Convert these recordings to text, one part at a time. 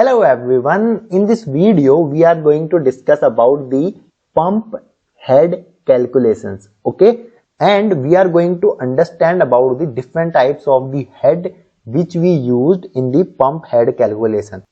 Hello everyone, in this video we are going to discuss about the pump head calculations, okay, and we are going to understand about the different types of the head which we used in the pump head calculation.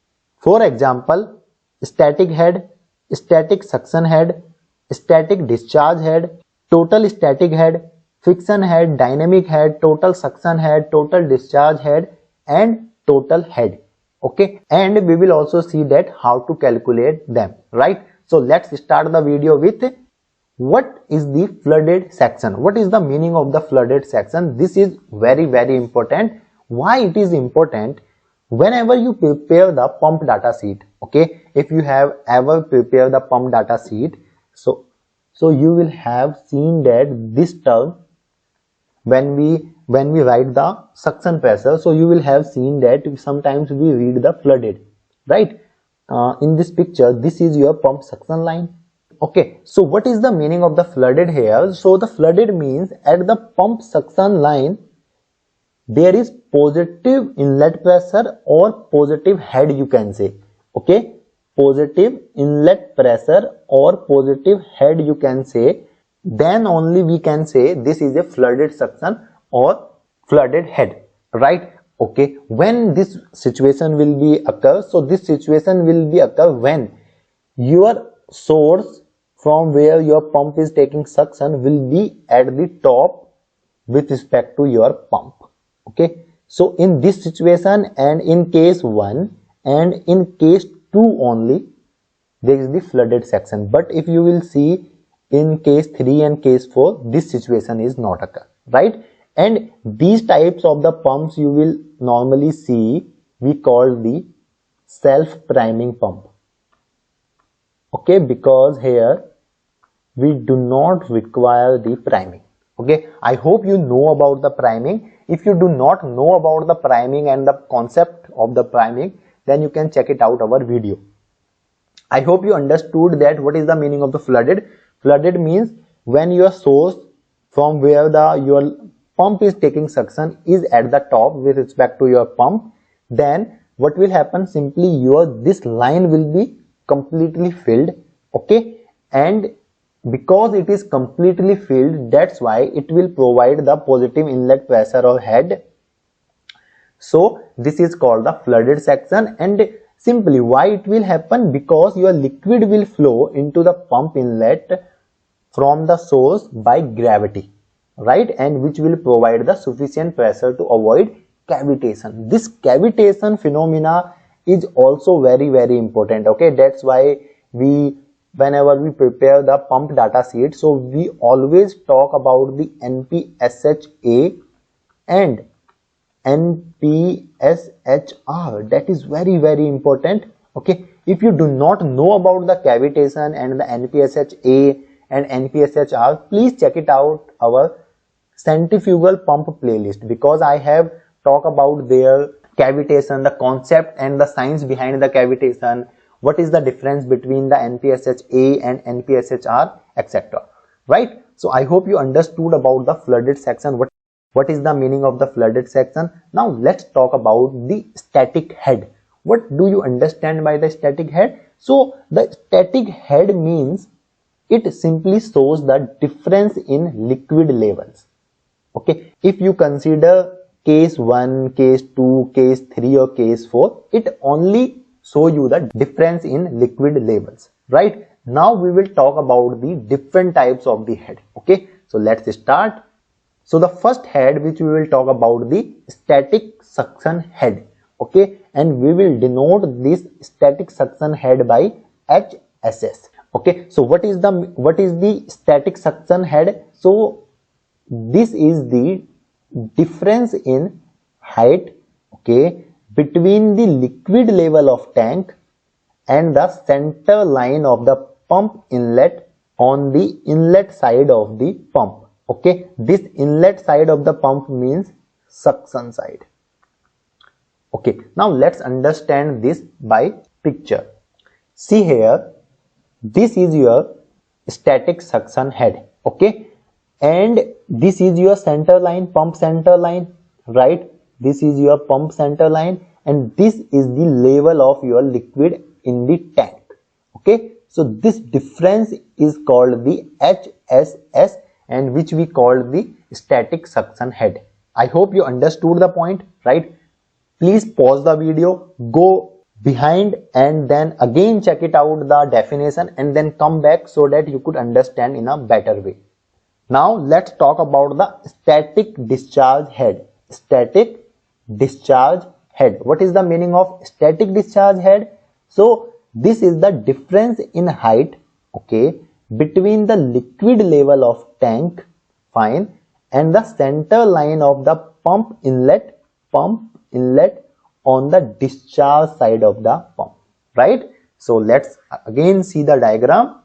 For example, static head, static suction head, static discharge head, total static head, friction head, dynamic head, total suction head, total discharge head and total head. Okay, and we will also see that how to calculate them, right? So let's start the video with what is the flooded section. What is the meaning of the flooded section? This is very important. Why it is important? Whenever you prepare the pump data sheet, okay, if you have ever prepared the pump data sheet, so you will have seen that this term when we write the suction pressure, so you will have seen that sometimes we read the flooded, right? In this picture, this is your pump suction line. Okay, so what is the meaning of the flooded here? So the flooded means at the pump suction line there is positive inlet pressure or positive head, you can say. Okay, positive inlet pressure or positive head, you can say. Then only we can say this is a flooded suction or flooded head, right? Okay, when this situation will be occur, so this situation will be occur when your source from where your pump is taking suction will be at the top with respect to your pump. Okay, so in this situation and in case 1 and in case 2 only there is the flooded section, but if you will see in case 3 and case 4 this situation is not occur, right? And these types of the pumps you will normally see, we call the self-priming pump. Okay, because here we do not require the priming. Okay, I hope you know about the priming. If you do not know about the priming and the concept of the priming, then you can check it out our video. I hope you understood that what is the meaning of the flooded. Flooded means when your source from where your pump is taking suction is at the top with respect to your pump, then what will happen, simply this line will be completely filled. Okay, and because it is completely filled, that's why it will provide the positive inlet pressure or head. So this is called the flooded section. And simply why it will happen, because your liquid will flow into the pump inlet from the source by gravity, right, and which will provide the sufficient pressure to avoid cavitation. This cavitation phenomena is also very important. Okay, that's why whenever we prepare the pump data sheet, so we always talk about the NPSHA and NPSHR. That is very important. Okay, if you do not know about the cavitation and the NPSHA and NPSHR, please check it out our centrifugal pump playlist, because I have talked about their cavitation, the concept and the science behind the cavitation, what is the difference between the NPSHA and NPSHR, etc. Right? So I hope you understood about the flooded section, what is the meaning of the flooded section. Now let's talk about the static head. What do you understand by the static head? So the static head means it simply shows the difference in liquid levels. Okay, if you consider case 1, case 2, case 3 or case 4, it only show you the difference in liquid levels, right? Now we will talk about the different types of the head. Okay, so let's start. So the first head which we will talk about, the static suction head. Okay, and we will denote this static suction head by HSS. Okay, so what is the static suction head? So this is the difference in height, okay, between the liquid level of tank and the center line of the pump inlet on the inlet side of the pump. Okay, this inlet side of the pump means suction side. Okay, now let's understand this by picture. See here, this is your static suction head. Okay, and this is your center line, pump center line, right? This is your pump center line, and this is the level of your liquid in the tank. Okay, so this difference is called the HSS, and which we call the static suction head. I hope you understood the point, right? Please pause the video, go behind, and then again check it out the definition, and then come back so that you could understand in a better way. Now let's talk about the static discharge head. Static discharge head. What is the meaning of static discharge head? So this is the difference in height, okay, between the liquid level of tank, fine, and the center line of the pump inlet on the discharge side of the pump, right? So let's again see the diagram.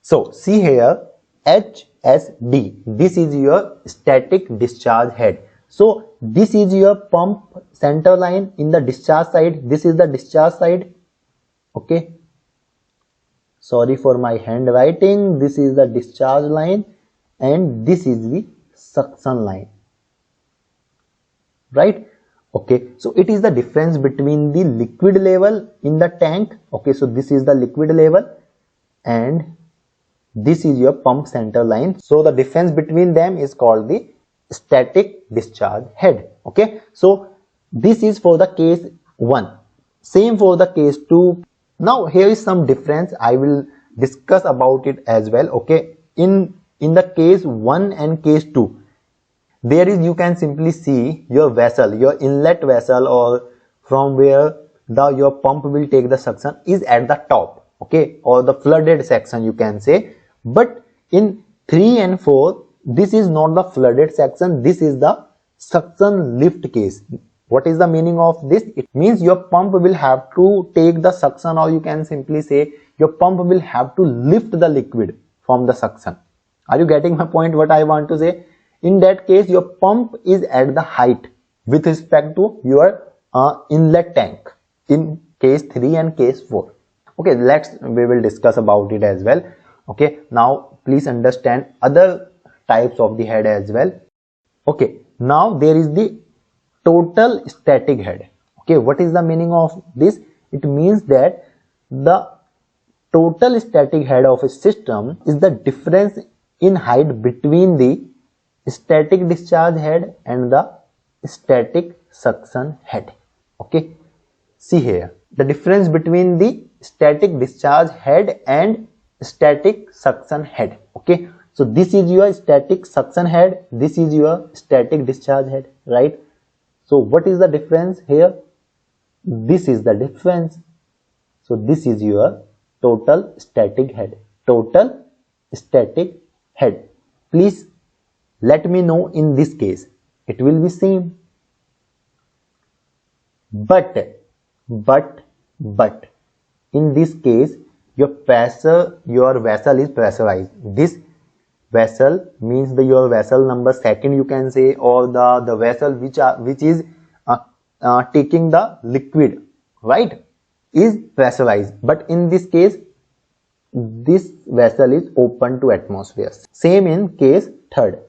So see here, HSD, this is your static discharge head. So this is your pump center line in the discharge side, this is the discharge side, okay, sorry for my handwriting, this is the discharge line and this is the suction line, right? Okay, so it is the difference between the liquid level in the tank, okay, so this is the liquid level and this is your pump center line. So the difference between them is called the static discharge head. Okay, so this is for the case 1, same for the case 2. Now here is some difference, I will discuss about it as well. Okay, in the case 1 and case 2, there is, you can simply see your vessel, your inlet vessel, or from where your pump will take the suction is at the top, okay, or the flooded section you can say. But in 3 and 4, this is not the flooded section, this is the suction lift case. What is the meaning of this? It means your pump will have to take the suction, or you can simply say your pump will have to lift the liquid from the suction. Are you getting my point, what I want to say? In that case, your pump is at the height with respect to your inlet tank in case 3 and case 4. Okay, we will discuss about it as well. Okay, now please understand other types of the head as well. Okay, now there is the total static head. Okay, what is the meaning of this? It means that the total static head of a system is the difference in height between the static discharge head and the static suction head. Okay, see here, the difference between the static discharge head and static suction head. Okay, so this is your static suction head, this is your static discharge head, right? So what is the difference here? This is the difference. So this is your total static head, total static head. Please let me know in this case, it will be same. But in this case, your vessel is pressurized. This vessel means your vessel number 2 you can say, or the vessel which is taking the liquid, right, is pressurized. But in this case, this vessel is open to atmosphere. Same in case 3rd,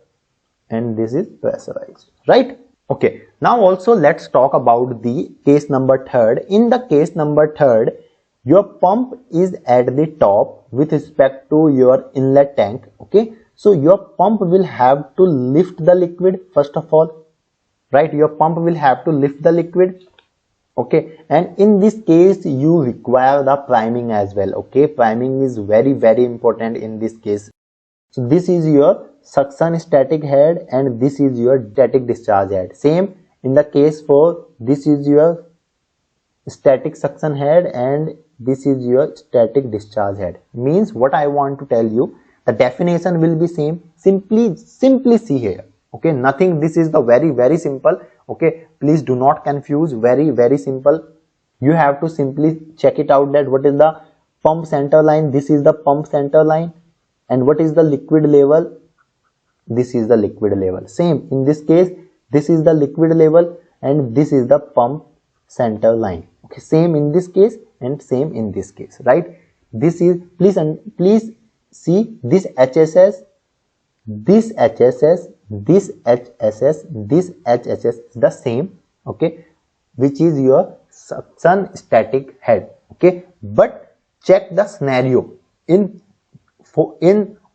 and this is pressurized, right? Okay, now also let's talk about the case number 3rd. In the case number 3rd, your pump is at the top with respect to your inlet tank. Okay, so your pump will have to lift the liquid first of all, right? Your pump will have to lift the liquid. Okay, and in this case you require the priming as well. Okay, priming is very important in this case. So this is your suction static head and this is your static discharge head. Same in the case 4, this is your static suction head and this is your static discharge head. Means what I want to tell you, the definition will be same. Simply see here. Okay, nothing, this is the very simple. Okay, please do not confuse, very simple. You have to simply check it out that what is the pump center line, this is the pump center line, and what is the liquid level, this is the liquid level. Same in this case, this is the liquid level and this is the pump center line. Okay, same in this case and same in this case, right? This is, please see this HSS, this HSS, this HSS, this HSS is the same, okay, which is your suction static head. Okay, but check the scenario. In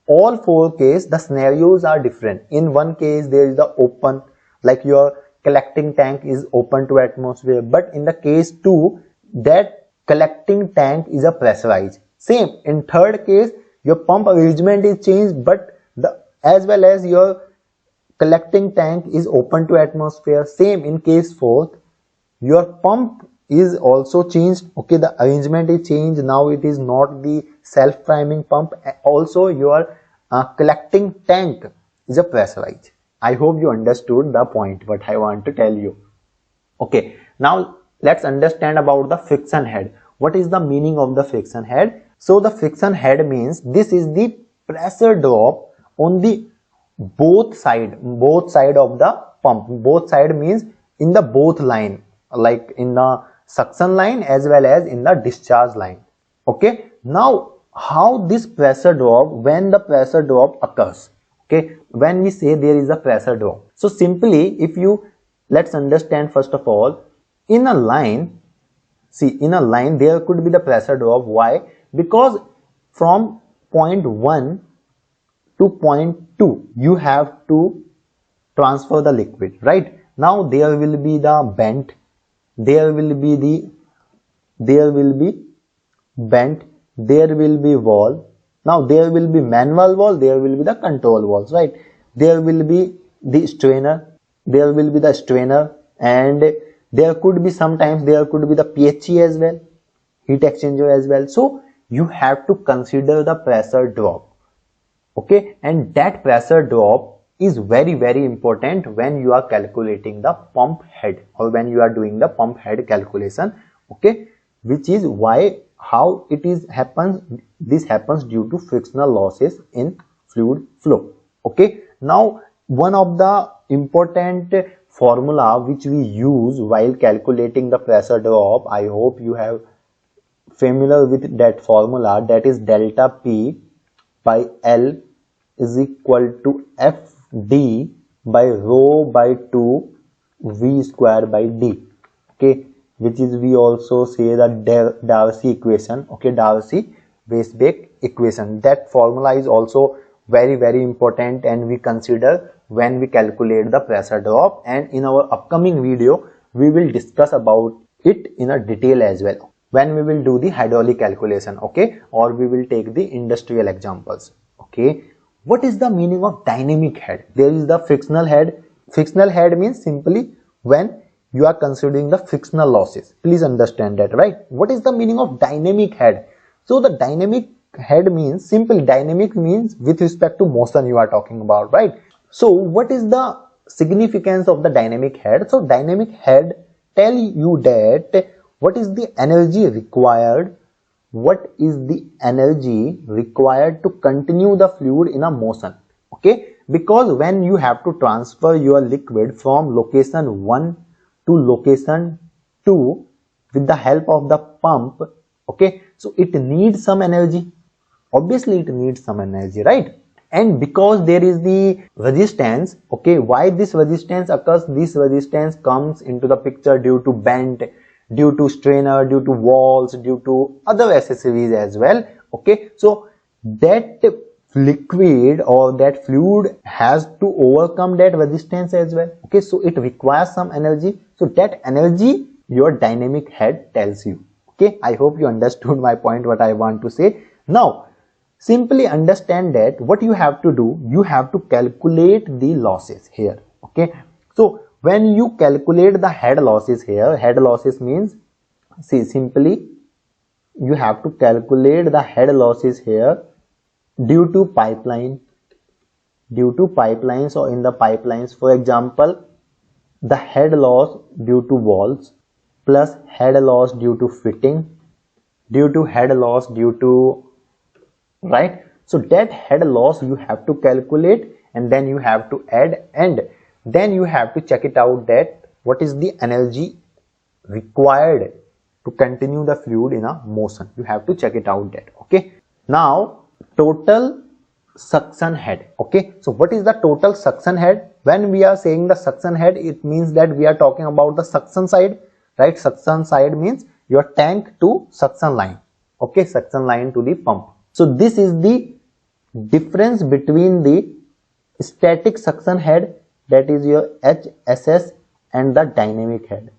all four cases, the scenarios are different. In one case there is the open, like your collecting tank is open to atmosphere, but in the case 2, that collecting tank is a pressurized. Same in third case, your pump arrangement is changed, but as well as your collecting tank is open to atmosphere. Same in case 4th, your pump is also changed. Okay, the arrangement is changed. Now it is not the self priming pump. Also your collecting tank is a pressurized. I hope you understood the point what I want to tell you. Okay, now let's understand about the friction head. What is the meaning of the friction head? So the friction head means this is the pressure drop on the both side of the pump. Both side means in the both line, like in the suction line as well as in the discharge line. Okay, now how this pressure drop, when the pressure drop occurs, okay, when we say there is a pressure drop, so simply let's understand first of all, in a line, see, in a line there could be the pressure drop. Why? Because from point 1 to point 2 you have to transfer the liquid, right? Now there will be the bent, there will be bent, there will be valve. Now there will be manual valve, there will be the control valves, right? There will be the strainer, there will be the strainer, and there could be sometimes there could be the PHE as well, heat exchanger as well. So you have to consider the pressure drop. Okay, and that pressure drop is very important when you are calculating the pump head or when you are doing the pump head calculation. Okay, which is why how it is happens, this happens due to frictional losses in fluid flow. Okay, now one of the important formula which we use while calculating the pressure drop, I hope you have familiar with that formula, that is delta P by L is equal to FD by rho by 2 V square by D. Okay, which is we also say the Darcy equation. Okay, Darcy-Weisbach equation. That formula is also very important and we consider when we calculate the pressure drop, and in our upcoming video we will discuss about it in a detail as well when we will do the hydraulic calculation. Okay, or we will take the industrial examples. Okay, what is the meaning of dynamic head? There is the frictional head. Frictional head means simply when you are considering the frictional losses. Please understand that, right? What is the meaning of dynamic head? So the dynamic head means, simple dynamic means with respect to motion you are talking about, right? So what is the significance of the dynamic head? So dynamic head tell you that what is the energy required, what is the energy required to continue the fluid in a motion. Okay, because when you have to transfer your liquid from location 1 to location 2 with the help of the pump, okay, so it needs some energy. Obviously it needs some energy, right? And because there is the resistance, okay, why this resistance occurs? This resistance comes into the picture due to bend, due to strainer, due to walls, due to other accessories as well. Okay, so that liquid or that fluid has to overcome that resistance as well. Okay, so it requires some energy. So that energy your dynamic head tells you. Okay, I hope you understood my point, what I want to say. Now simply understand that what you have to do, you have to calculate the losses here. Okay, so when you calculate the head losses here, head losses means, see, simply you have to calculate the head losses here due to pipeline, due to pipelines or in the pipelines. For example, the head loss due to walls plus head loss due to fitting, due to head loss due to, right? So that head loss you have to calculate and then you have to add, and then you have to check it out that what is the energy required to continue the fluid in a motion. You have to check it out that. Okay, now total suction head. Okay, so what is the total suction head? When we are saying the suction head, it means that we are talking about the suction side. right? Suction side means your tank to suction line, okay, suction line to the pump. So this is the difference between the static suction head, that is your HSS, and the dynamic head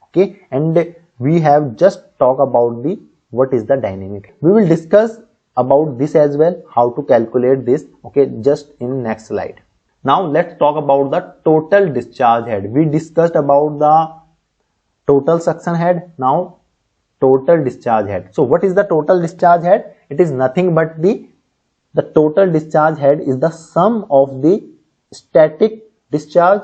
okay. And we have just talked about the what is the dynamic. We will discuss about this as well, how to calculate this, okay, just in next slide. Now let's talk about the total discharge head. We discussed about the total suction head, now total discharge head. So what is the total discharge head? It is nothing but the total discharge head is the sum of the static discharge,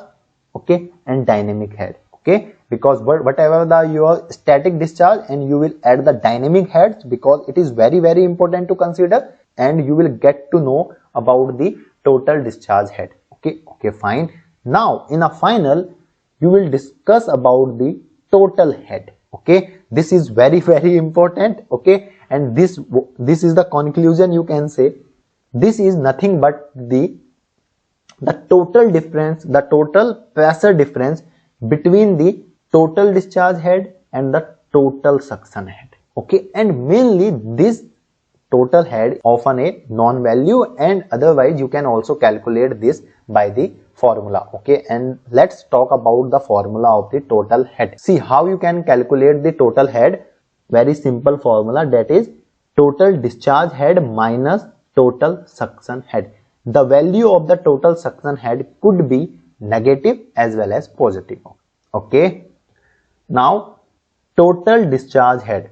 okay, and dynamic head, okay, because whatever your static discharge, and you will add the dynamic heads, because it is very important to consider, and you will get to know about the total discharge head, okay. Fine. Now in a final you will discuss about the total head, okay. This is very important, okay, and this is the conclusion, you can say. This is nothing but the total difference, the total pressure difference between the total discharge head and the total suction head, okay. And mainly this total head often a non-value, and otherwise you can also calculate this by the formula, okay. And let's talk about the formula of the total head. See how you can calculate the total head. Very simple formula, that is total discharge head minus total suction head. The value of the total suction head could be negative as well as positive, okay. Now total discharge head,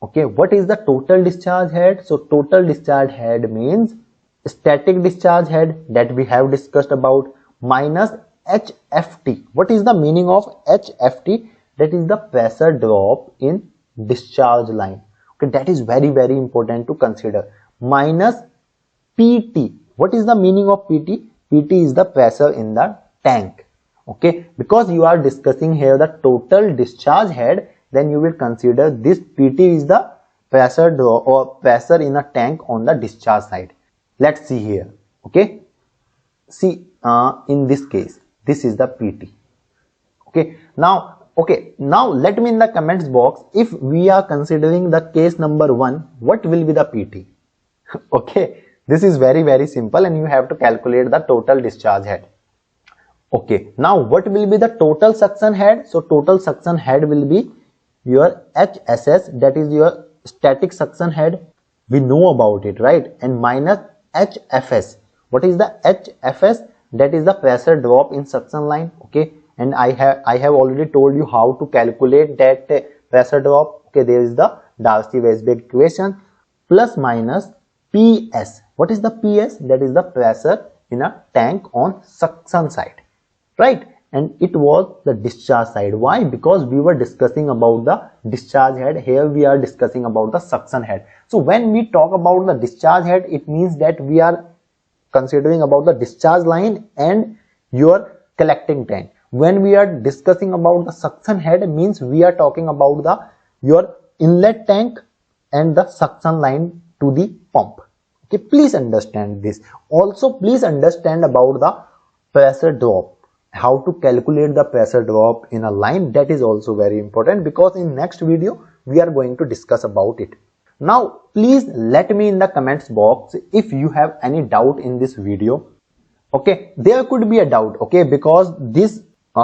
okay. What is the total discharge head? So total discharge head means static discharge head, that we have discussed about, minus HFT. What is the meaning of HFT? That is the pressure drop in discharge line, okay. That is very important to consider. Minus PT. What is the meaning of PT? PT is the pressure in the tank, okay. Because you are discussing here the total discharge head, then you will consider this PT is the pressure drop or pressure in a tank on the discharge side. Let's see here, okay. See in this case, this is the PT, okay. Now let me in the comments box, if we are considering the case number 1, what will be the PT? Okay, this is very simple, and you have to calculate the total discharge head, okay. Now what will be the total suction head? So total suction head will be your HSS, that is your static suction head, we know about it, right, and minus HFS. What is the HFS? That is the pressure drop in suction line, okay. And I have already told you how to calculate that pressure drop, okay. There is the Darcy-Weisbach equation, plus minus PS. What is the PS? That is the pressure in a tank on suction side, right? And it was the discharge side. Why? Because we were discussing about the discharge head. Here we are discussing about the suction head. So when we talk about the discharge head, it means that we are considering about the discharge line and your collecting tank. When we are discussing about the suction head, means we are talking about your inlet tank and the suction line to the pump, okay. Please understand this. Also please understand about the pressure drop, how to calculate the pressure drop in a line. That is also very important, because in next video we are going to discuss about it. Now please let me in the comments box if you have any doubt in this video, okay. There could be a doubt, okay, because this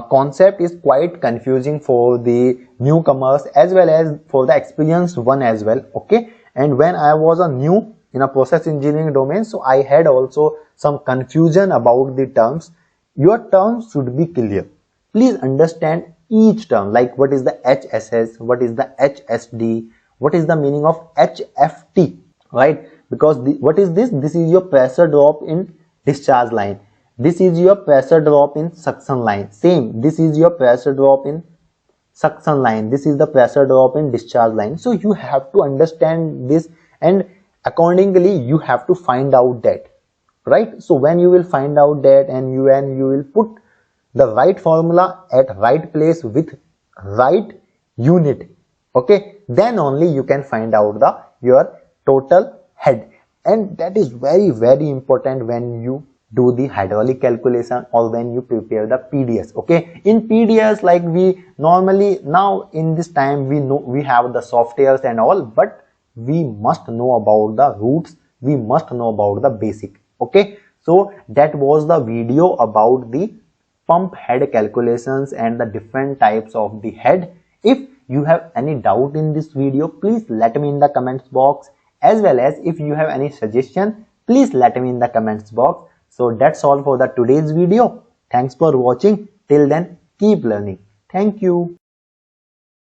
concept is quite confusing for the newcomers as well as for the experienced one as well, okay. And when I was a new in a process engineering domain, so I had also some confusion about the terms. Your terms should be clear. Please understand each term, like what is the HSS, what is the HSD, what is the meaning of HFT, right? Because what is this? This is your pressure drop in discharge line. This is your pressure drop in suction line. Same, this is your pressure drop in suction line. This is the pressure drop in discharge line. So you have to understand this, and accordingly you have to find out that, right? So when you will find out that, and you will put the right formula at right place with right unit, okay, then only you can find out your total head. And that is very important when you do the hydraulic calculation or when you prepare the PDS. Okay, in PDS, like we normally now in this time we know we have the softwares and all, but we must know about the roots, we must know about the basic. Okay, so that was the video about the pump head calculations and the different types of the head. If you have any doubt in this video, please let me in the comments box, as well as if you have any suggestion, please let me in the comments box. So that's all for the today's video. Thanks for watching. Till then, keep learning. Thank you.